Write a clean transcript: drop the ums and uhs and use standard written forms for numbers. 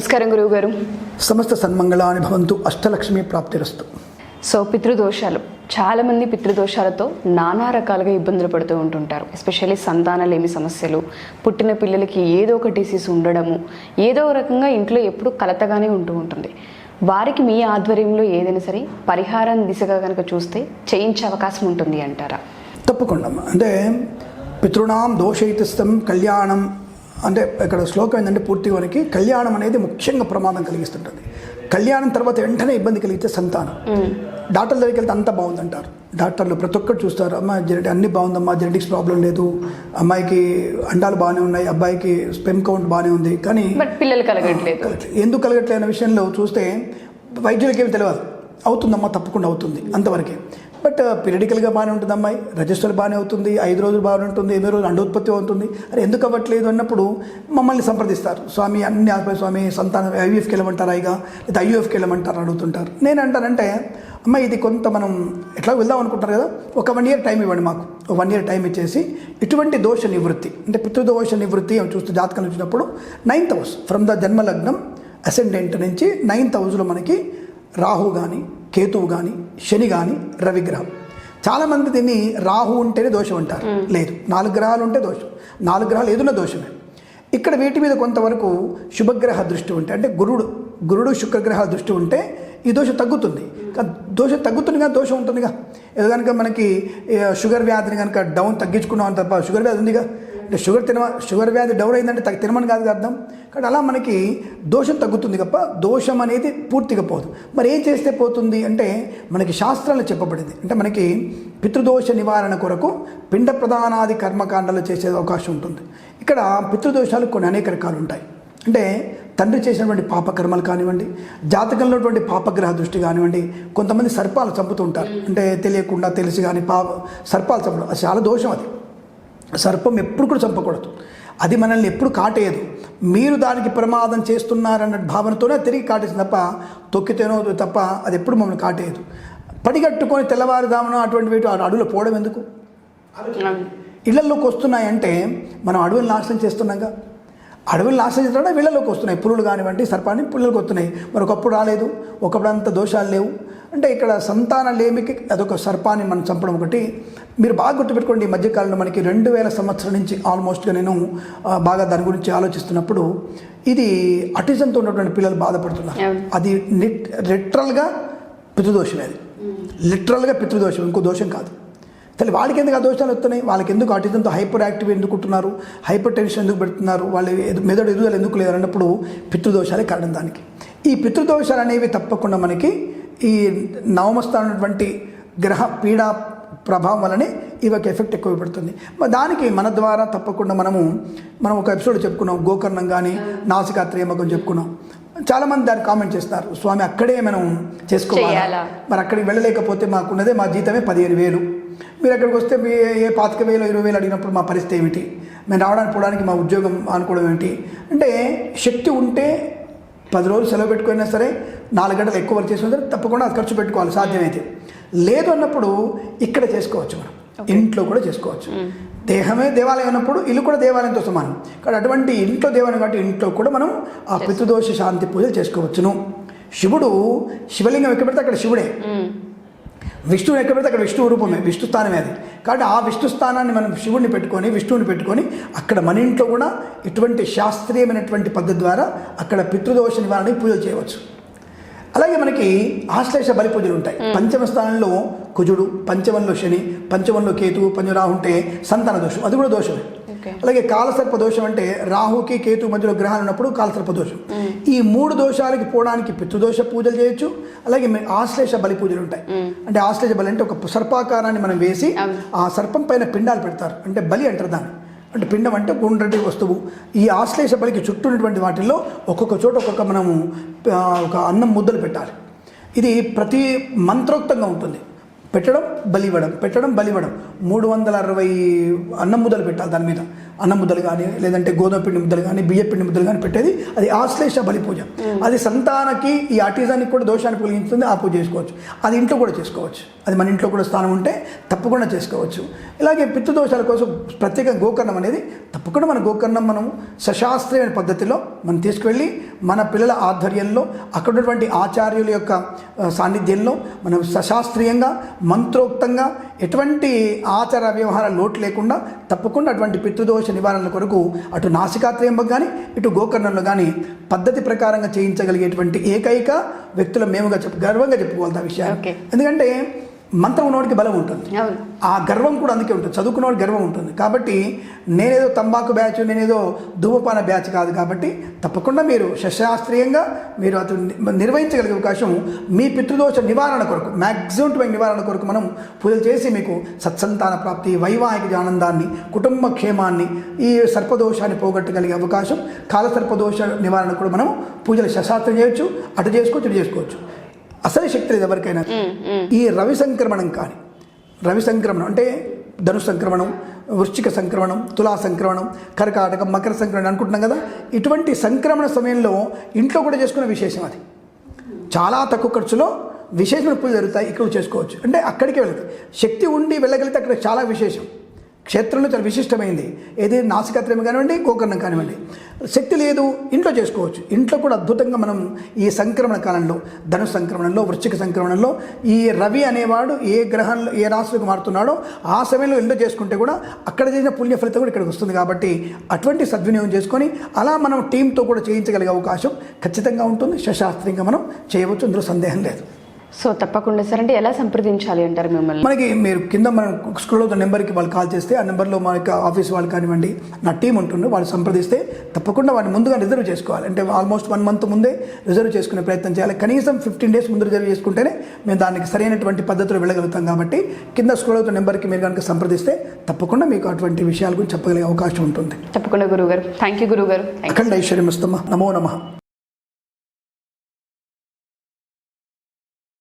నమస్కారం గురువు గారు. సమస్త సన్మంగళాని భవంతు, అష్టలక్ష్మి ప్రాప్తిరస్తు. సో పితృదోషాలు, చాలామంది పితృదోషాలతో నానా రకాలుగా ఇబ్బందులు పడుతూ ఉంటుంటారు. ఎస్పెషల్లీ సంతానలేమి సమస్యలు, పుట్టిన పిల్లలకి ఏదో ఒక డిసీజ్ ఉండడము, ఏదో రకంగా ఇంట్లో ఎప్పుడు కలతగానే ఉంటూ ఉంటుంది. వారికి మీ ఆధ్వర్యంలో ఏదైనా సరే పరిహారం దిశగా కనుక చూస్తే చేయించే అవకాశం ఉంటుంది అంటారా? తప్పకుండా. అంటే పితృణాం దోషయితస్థం కళ్యాణం అంటే ఇక్కడ శ్లోకం ఏంటంటే పూర్తిగా మనకి కళ్యాణం అనేది ముఖ్యంగా ప్రమాదం కలిగిస్తుంటుంది. కళ్యాణం తర్వాత వెంటనే ఇబ్బంది కలిగితే సంతానం. డాక్టర్ దగ్గరికి వెళ్తే అంతా బాగుందంటారు. డాక్టర్లు ప్రతి ఒక్కరు చూస్తారు, అమ్మ అన్ని బాగుందమ్మా, జెనెటిక్స్ ప్రాబ్లం లేదు, అమ్మాయికి అండాలు బాగానే ఉన్నాయి, అబ్బాయికి స్పెమ్ కౌంట్ బాగానే ఉంది, కానీ పిల్లలు కలగట్లేదు. ఎందుకు కలగట్లేదు అనే విషయంలో చూస్తే వైద్యులకి ఏమి తెలియదు. అవుతుందమ్మా, తప్పకుండా అవుతుంది అంతవరకే. బట్ పీరియడికల్గా బాగానే ఉంటుంది అమ్మాయి, రిజిస్టర్ బాగానే అవుతుంది, 5 రోజులు బాగానే ఉంటుంది, 8 రోజులు అండోత్పత్తి అవుతుంది, అరే ఎందుకు అవ్వట్లేదు అన్నప్పుడు మమ్మల్ని సంప్రదిస్తారు. స్వామి అన్ని ఆపే స్వామి, సంతానం ఐవీఎఫ్కి వెళ్ళమంటారా, ఇక లేదా ఐయూఎఫ్కి వెళ్ళమంటారు అడుగుతుంటారు. నేను అంటానంటే అమ్మాయి ఇది కొంత మనం ఎట్లా వెళ్దాం అనుకుంటారు కదా, ఒక 1 year టైం ఇవ్వండి మాకు. 1 year టైం ఇచ్చేసి ఇటువంటి దోష నివృత్తి అంటే పితృదోష నివృత్తి అని చూస్తే జాతకం వచ్చినప్పుడు 9th house ఫ్రమ్ ద జన్మలగ్నం అసెండెంట్ నుంచి 9th houseలో మనకి రాహు కానీ, కేతువు కానీ, శని కానీ, రవిగ్రహం. చాలామంది దీన్ని రాహు ఉంటేనే దోషం అంటారు. లేదు, 4 గ్రహాలు ఉంటే దోషం, 4 గ్రహాలు ఏదున్న దోషమే. ఇక్కడ వీటి మీద కొంతవరకు శుభగ్రహ దృష్టి ఉంటే, అంటే గురుడు శుక్రగ్రహాల దృష్టి ఉంటే ఈ దోషం తగ్గుతుంది. దోషం తగ్గుతుంది కానీ దోషం ఉంటుందిగా. ఏదో కనుక మనకి షుగర్ వ్యాధిని కనుక డౌన్ తగ్గించుకున్నాం తప్ప షుగర్ వ్యాధి ఉందిగా, అంటే షుగర్ వ్యాధి డౌన్ అయిందంటే తినమని కాదు అర్థం. కానీ అలా మనకి దోషం తగ్గుతుంది తప్ప దోషం అనేది పూర్తిగా పోదు. మరి ఏం చేస్తే పోతుంది అంటే మనకి శాస్త్రాలు చెప్పబడింది. అంటే మనకి పితృదోష నివారణ కొరకు పిండ ప్రధానాది కర్మకాండాలు చేసే అవకాశం ఉంటుంది. ఇక్కడ పితృదోషాలు కొన్ని అనేక రకాలు ఉంటాయి. అంటే తండ్రి చేసినటువంటి పాపకర్మలు కానివ్వండి, జాతకంలో ఉన్నటువంటి పాపగ్రహ దృష్టి కానివ్వండి, కొంతమంది సర్పాలు చంపుతూ ఉంటారు. అంటే తెలియకుండా తెలిసి కానీ సర్పాలు చంపడం అది చాలా దోషం. అది సర్పం ఎప్పుడు కూడా చంపకూడదు, అది మనల్ని ఎప్పుడు కాటేయదు. మీరు దానికి ప్రమాదం చేస్తున్నారన్న భావనతోనే తిరిగి కాటేసింది తప్ప తొక్కితేనో తప్ప అది ఎప్పుడు మమ్మల్ని కాటేయదు. పడిగట్టుకొని తెల్లవారుదామనో అటువంటి వీటి అడవులు పోవడం ఎందుకు? ఇళ్లలోకి వస్తున్నాయంటే మనం అడవులు నాశనం చేస్తున్నాగా. అడవులు నాశనం చేస్తున్నా వీళ్ళలోకి వస్తున్నాయి, పులులు కానివ్వండి, సర్పాన్ని పిల్లలకు వస్తున్నాయి. మరి ఒకప్పుడు రాలేదు, ఒకప్పుడు అంత దోషాలు లేవు. అంటే ఇక్కడ సంతాన లేమికి అదొక సర్పాన్ని మనం చంపడం ఒకటి. మీరు బాగా గుర్తుపెట్టుకోండి, ఈ మధ్యకాలంలో మనకి 2000 సంవత్సరం నుంచి ఆల్మోస్ట్గా నేను బాగా దాని గురించి ఆలోచిస్తున్నప్పుడు ఇది అటిజంతో ఉన్నటువంటి పిల్లలు బాధపడుతున్నారు. అది లిటరల్గా పితృదోషమే. అది లిటరల్గా పితృదోషం, ఇంకో దోషం కాదు. తల్లి వాళ్ళకి ఎందుకు ఆ దోషాలు వస్తున్నాయి? వాళ్ళకి ఎందుకు ఆటిజంతో హైపర్ యాక్టివ్ ఎందుకు ఉంటున్నారు, హైపర్ టెన్షన్ ఎందుకు పెడుతున్నారు, వాళ్ళు మెదడు ఎదుగుదల ఎందుకు లేదు అన్నప్పుడు పితృదోషాలే కారణం దానికి. ఈ పితృదోషాలు అనేవి తప్పకుండా మనకి ఈ నవమస్థానటువంటి గ్రహ పీడా ప్రభావం వల్లనే ఇవకి ఎఫెక్ట్ ఎక్కువ పడుతుంది. దానికి మన ద్వారా తప్పకుండా మనం ఒక ఎపిసోడ్ చెప్పుకున్నాం, గోకర్ణం కానీ నాసికాత్రేయమకం చెప్పుకున్నాం. చాలామంది దాన్ని కామెంట్ చేస్తారు, స్వామి అక్కడే మనం చేసుకోవాలా, మరి అక్కడికి వెళ్ళలేకపోతే మాకున్నదే మా జీతమే 15,000, మీరు అక్కడికి వస్తే మీ 25,000 20,000 అడిగినప్పుడు మా పరిస్థితి ఏమిటి, మేము రావడానికి పోవడానికి మా ఉద్యోగం అనుకోవడం ఏమిటి? అంటే శక్తి ఉంటే 10 రోజులు సెలవు పెట్టుకున్నా సరే, 4 గంటలు ఎక్కువ వర్క్ చేసినా సరే తప్పకుండా అది ఖర్చు పెట్టుకోవాలి సాధ్యమైతే. లేదు అన్నప్పుడు ఇక్కడ చేసుకోవచ్చు, మనం ఇంట్లో కూడా చేసుకోవచ్చు. దేహమే దేవాలయం అన్నప్పుడు ఇల్లు కూడా దేవాలయంతో సమానం. కానీ అటువంటి ఇంట్లో దేవాలయం కాబట్టి ఇంట్లో కూడా మనం ఆ పితృదోష శాంతి పూజలు చేసుకోవచ్చును. శివుడు శివలింగం ఎక్కడ పెడితే అక్కడ శివుడే, విష్ణువు ఎక్కడ పెడితే అక్కడ విష్ణు రూపమే, విష్ణు స్థానమే అది. కాబట్టి ఆ విష్ణు స్థానాన్ని మనం శివుడిని పెట్టుకొని విష్ణువుని పెట్టుకొని అక్కడ మన ఇంట్లో కూడా ఇటువంటి శాస్త్రీయమైనటువంటి పద్ధతి ద్వారా అక్కడ పితృదోష నివారణకి పూజలు చేయవచ్చు. అలాగే మనకి ఆశ్లేష బలి పూజలు ఉంటాయి. పంచమ స్థానంలో కుజుడు, పంచమంలో శని, పంచమంలో కేతువు, పంచరాహు ఉంటే సంతాన దోషం, అది కూడా దోషమే. అలాగే కాలసర్ప దోషం అంటే రాహుకి కేతు మధ్యలో గ్రహాలు ఉన్నప్పుడు కాలసర్ప దోషం. ఈ 3 దోషాలకి పోవడానికి పితృదోష పూజలు చేయొచ్చు. అలాగే ఆశ్లేష బలి పూజలు ఉంటాయి. అంటే ఆశ్లేష బలి అంటే ఒక సర్పాకారాన్ని మనం వేసి ఆ సర్పం పైన పిండాలు పెడతారు, అంటే బలి అంటారు దాన్ని. అంటే పిండం అంటే గుండ్రటి వస్తువు. ఈ ఆశ్లేష బలికి చుట్టూ ఉన్నటువంటి వాటిల్లో ఒక్కొక్క చోట ఒక్కొక్క మనము ఒక అన్నం ముద్దలు పెట్టాలి. ఇది ప్రతి మంత్రోక్తంగా ఉంటుంది. పెట్టడం బలివ్వడం, పెట్టడం బలివ్వడం, 360 అన్నం ముద్దలు పెట్టాలి దాని మీద. అన్నం ముద్దలు కానీ లేదంటే గోధుమ పిండి ముద్దలు కానీ బియ్య పిండి ముద్దలు కానీ పెట్టేది అది ఆశ్లేష బలి పూజ. అది సంతానకి ఈ ఆటిజానికి కూడా దోషాన్ని కలిగిస్తుంది, ఆ పూజ చేసుకోవచ్చు. అది ఇంట్లో కూడా చేసుకోవచ్చు, అది మన ఇంట్లో కూడా స్థానం ఉంటే తప్పకుండా చేసుకోవచ్చు. ఇలాగే పితృదోషాల కోసం ప్రత్యేక గోకర్ణం అనేది తప్పకుండా మన గోకర్ణం మనం సశాస్త్రీయమైన పద్ధతిలో మనం తీసుకువెళ్ళి మన పిల్లల ఆధ్వర్యంలో అక్కడ ఉన్నటువంటి ఆచార్యుల యొక్క సాన్నిధ్యంలో మనం సశాస్త్రీయంగా మంత్రోక్తంగా ఎటువంటి ఆచార వ్యవహార లోటు లేకుండా తప్పకుండా అటువంటి పితృదోష నివారణ కొరకు అటు నాసికాత్రయంలో కానీ ఇటు గోకర్ణంలో కానీ పద్ధతి ప్రకారంగా చేయించగలిగేటువంటి ఏకైక వ్యక్తుల మేముగా గర్వంగా చెప్పుకోవాలి ఆ విషయాన్ని. ఎందుకంటే మంత్రం ఉన్నవాడికి బలం ఉంటుంది, ఆ గర్వం కూడా అందుకే ఉంటుంది, చదువుకున్నవాడికి గర్వం ఉంటుంది. కాబట్టి నేనేదో తంబాకు బ్యాచ్, నేనేదో ధూమపాన బ్యాచ్ కాదు. కాబట్టి తప్పకుండా మీరు శాస్త్రీయంగా మీరు అతను నిర్వహించగలిగే అవకాశం మీ పితృదోష నివారణ కొరకు, మ్యాక్సిమం నివారణ కొరకు మనం పూజలు చేసి మీకు సత్సంతాన ప్రాప్తి, వైవాహిక ఆనందాన్ని, కుటుంబ క్షేమాన్ని, ఈ సర్పదోషాన్ని పోగొట్టగలిగే అవకాశం, కాలసర్పదోష నివారణ కూడా మనం పూజలు శాస్త్రం చేయొచ్చు, అటు చేసుకోవచ్చు, ఇటు చేసుకోవచ్చు. అసలు శక్తి లేదు ఎవరికైనా. ఈ రవి సంక్రమణం కానీ, రవి సంక్రమణం అంటే ధను సంక్రమణం, వృశ్చిక సంక్రమణం, తులా సంక్రమణం, కర్కాటకం, మకర సంక్రమణం అనుకుంటున్నాం కదా, ఇటువంటి సంక్రమణ సమయంలో ఇంట్లో కూడా చేసుకునే విశేషం. అది చాలా తక్కువ ఖర్చులో విశేషమైన పూజలు జరుగుతాయి, ఇక్కడ చేసుకోవచ్చు. అంటే అక్కడికే వెళ్తాయి, శక్తి ఉండి వెళ్ళగలిగితే అక్కడ చాలా విశేషం. క్షేత్రంలో చాలా విశిష్టమైంది ఏది నాసికాత్రయం కానివ్వండి, గోకర్ణం కానివ్వండి. శక్తి లేదు ఇంట్లో చేసుకోవచ్చు. ఇంట్లో కూడా అద్భుతంగా మనం ఈ సంక్రమణ కాలంలో, ధను సంక్రమణంలో, వృశ్చిక సంక్రమణంలో ఈ రవి అనేవాడు ఏ గ్రహంలో ఏ రాశిలోకి మారుతున్నాడో ఆ సమయంలో ఇంట్లో చేసుకుంటే కూడా అక్కడ చేసిన పుణ్య ఫలితం కూడా ఇక్కడికి వస్తుంది. కాబట్టి అటువంటి సద్వినియోగం చేసుకొని అలా మనం టీంతో కూడా చేయించగలిగే అవకాశం ఖచ్చితంగా ఉంటుంది. శాస్త్రీయంగా మనం చేయవచ్చు, అందులో సందేహం లేదు. సో తప్పకుండా సార్, అంటే ఎలా సంప్రదించాలి అంటారు మిమ్మల్ని? మనకి మీరు కింద మనం స్క్రోల్ అవుతున్న నెంబర్కి వాళ్ళు కాల్ చేస్తే ఆ నెంబర్లో మన యొక్క ఆఫీస్ వాళ్ళు కానివ్వండి, నా టీం ఉంటుంది, వాళ్ళు సంప్రదిస్తే తప్పకుండా వాడిని ముందుగా రిజర్వ్ చేసుకోవాలి. అంటే ఆల్మోస్ట్ 1 month ముందే రిజర్వ్ చేసుకునే ప్రయత్నం చేయాలి. కనీసం 15 days ముందు రిజర్వ్ చేసుకుంటేనే మేము దానికి సరైనటువంటి పద్ధతిలో వెళ్ళగలుగుతాం. కాబట్టి కింద స్క్రోల్ అవుతున్న నెంబర్కి మీరు కనుక సంప్రదిస్తే తప్పకుండా మీకు అటువంటి విషయాల గురించి చెప్పగలిగే అవకాశం ఉంటుంది. తప్పకుండా గురువుగారు. థ్యాంక్ యూ గురువుగారు. అఖండ ఐశ్వర్యం ఇస్తామా. నమో నమః.